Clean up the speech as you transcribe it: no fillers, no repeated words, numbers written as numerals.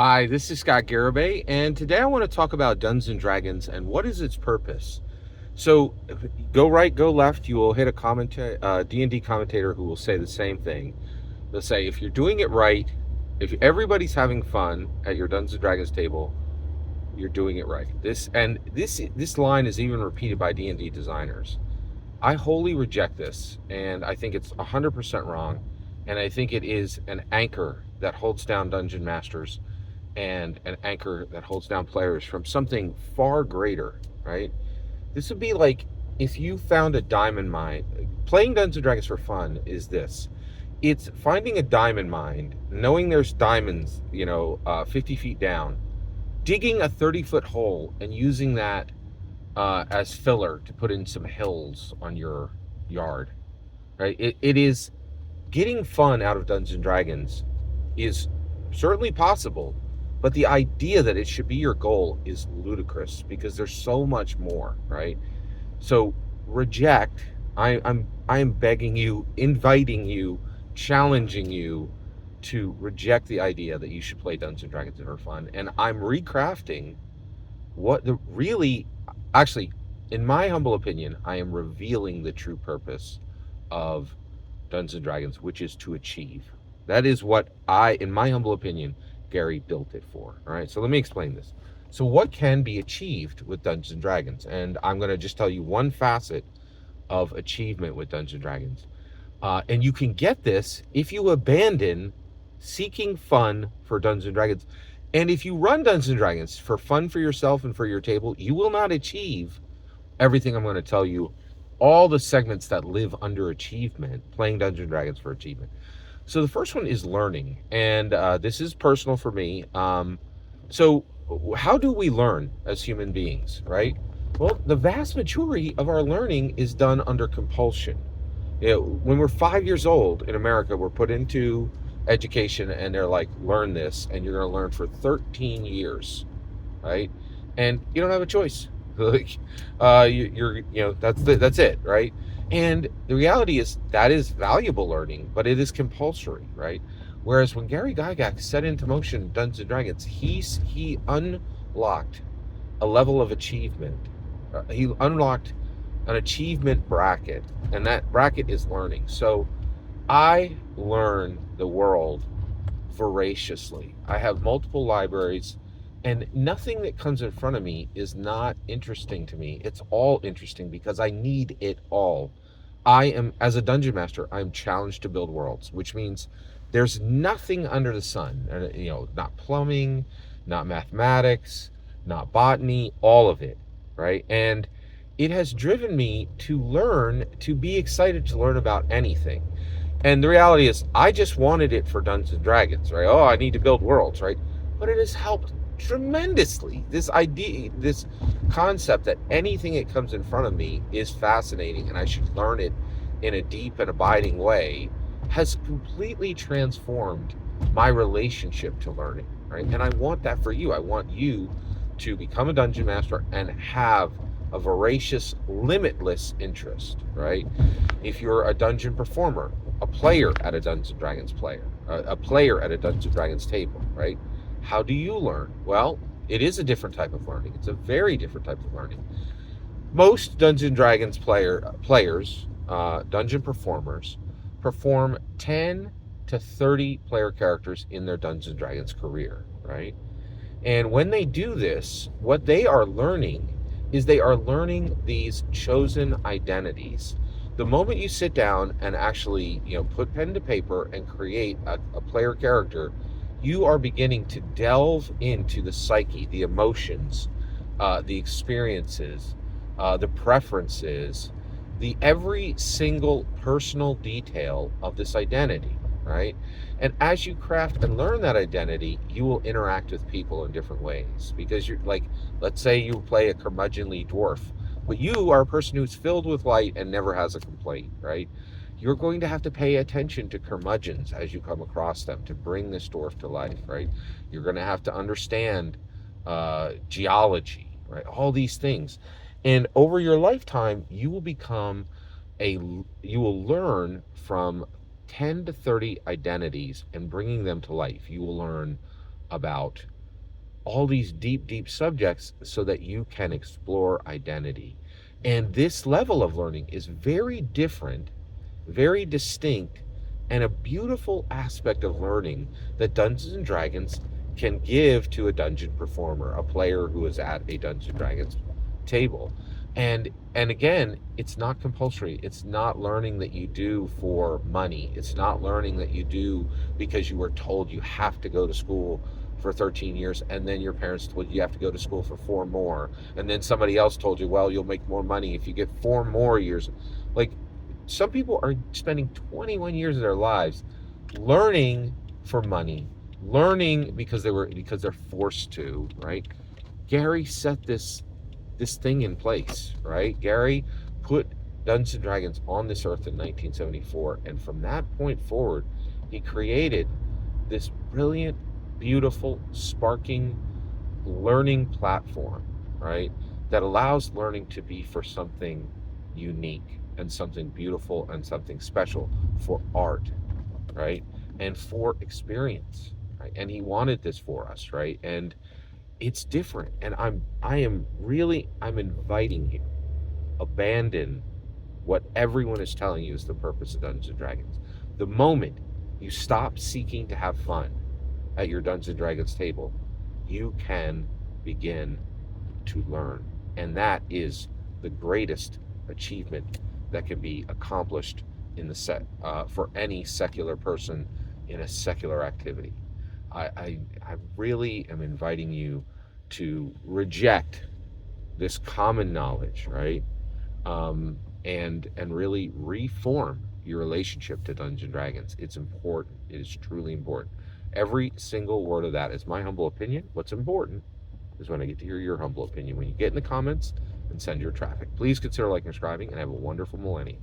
Hi, this is Scott Garibay, and today I want to talk about Dungeons and Dragons and what is its purpose. So, go right, go left. You will hit a D&D commentator who will say the same thing. They'll say if you're doing it right, if everybody's having fun at your Dungeons and Dragons table, you're doing it right. This line is even repeated by D&D designers. I wholly reject this, and I think it's 100% wrong, and I think it is an anchor that holds down dungeon masters and an anchor that holds down players from something far greater, right? This would be like if you found a diamond mine. Playing Dungeons and Dragons for fun is this. It's finding a diamond mine, knowing there's diamonds, 50 feet down, digging a 30-foot hole and using that as filler to put in some hills on your yard, right? It is getting fun out of Dungeons and Dragons is certainly possible, but the idea that it should be your goal is ludicrous because there's so much more, right? So reject. I am begging you, inviting you, challenging you to reject the idea that you should play Dungeons and Dragons for fun. And I'm recrafting what the really, actually, in my humble opinion, I am revealing the true purpose of Dungeons and Dragons, which is to achieve. That is what in my humble opinion, Gary built it for. All right, so let me explain this. So, what can be achieved with Dungeons and Dragons? And I'm going to just tell you one facet of achievement with Dungeons and Dragons. And you can get this if you abandon seeking fun for Dungeons and Dragons. And if you run Dungeons and Dragons for fun for yourself and for your table, you will not achieve everything I'm going to tell you, all the segments that live under achievement, playing Dungeons and Dragons for achievement. So the first one is learning, and this is personal for me. So how do we learn as human beings, right? Well, the vast majority of our learning is done under compulsion. When we're 5 years old in America, we're put into education, and they're like, learn this, and you're going to learn for 13 years, right? And you don't have a choice. Like, that's it, right? And the reality is that is valuable learning, but it is compulsory, right? Whereas when Gary Gygax set into motion Dungeons and Dragons, he unlocked a level of achievement. He unlocked an achievement bracket, and that bracket is learning. So I learn the world voraciously. I have multiple libraries, and nothing that comes in front of me is not interesting to me. It's all interesting because I need it all. As a dungeon master, I'm challenged to build worlds, which means there's nothing under the sun. Not plumbing, not mathematics, not botany, all of it, right? And it has driven me to learn, to be excited to learn about anything. And the reality is, I just wanted it for Dungeons and Dragons, right? Oh, I need to build worlds, right? But it has helped tremendously. This idea, this concept that anything that comes in front of me is fascinating and I should learn it in a deep and abiding way has completely transformed my relationship to learning, right? And I want that for you. I want you to become a dungeon master and have a voracious, limitless interest, right? If you're a dungeon performer, a player at a Dungeons and Dragons a player at a Dungeons and Dragons table, right? How do you learn? Well, it is a different type of learning. It's a very different type of learning. Most Dungeons and Dragons players, dungeon performers, perform 10 to 30 player characters in their Dungeons and Dragons career, right? And when they do this, what they are learning is they are learning these chosen identities. The moment you sit down and actually, put pen to paper and create a player character, you are beginning to delve into the psyche, the emotions, the experiences, the preferences, the every single personal detail of this identity, right? And as you craft and learn that identity, you will interact with people in different ways. Because you're like, let's say you play a curmudgeonly dwarf, but you are a person who's filled with light and never has a complaint, right? You're going to have to pay attention to curmudgeons as you come across them to bring this dwarf to life, right? You're going to have to understand geology, right? All these things. And over your lifetime, you will learn from 10 to 30 identities and bringing them to life. You will learn about all these deep, deep subjects so that you can explore identity. And this level of learning is very different, very distinct, and a beautiful aspect of learning that Dungeons and Dragons can give to a dungeon performer, a player who is at a Dungeons and Dragons table. And again, it's not compulsory. It's not learning that you do for money. It's not learning that you do because you were told you have to go to school for 13 years, and then your parents told you have to go to school for 4 more, and then somebody else told you, well, you'll make more money if you get 4 more years. Like, some people are spending 21 years of their lives learning for money, learning because they're forced to, right? Gary set this thing in place, right? Gary put Dungeons and Dragons on this earth in 1974, and from that point forward, he created this brilliant, beautiful, sparking learning platform, right? That allows learning to be for something unique and something beautiful and something special, for art, right? And for experience, right? And he wanted this for us, right? And it's different. And I'm inviting you, abandon what everyone is telling you is the purpose of Dungeons and Dragons. The moment you stop seeking to have fun at your Dungeons and Dragons table, you can begin to learn. And that is the greatest achievement that can be accomplished in the set for any secular person in a secular activity. I really am inviting you to reject this common knowledge, right? And really reform your relationship to Dungeons and Dragons. It's important. It is truly important. Every single word of that is my humble opinion. What's important is when I get to hear your humble opinion. When you get in the comments and send your traffic, please consider liking and subscribing, and have a wonderful millennium.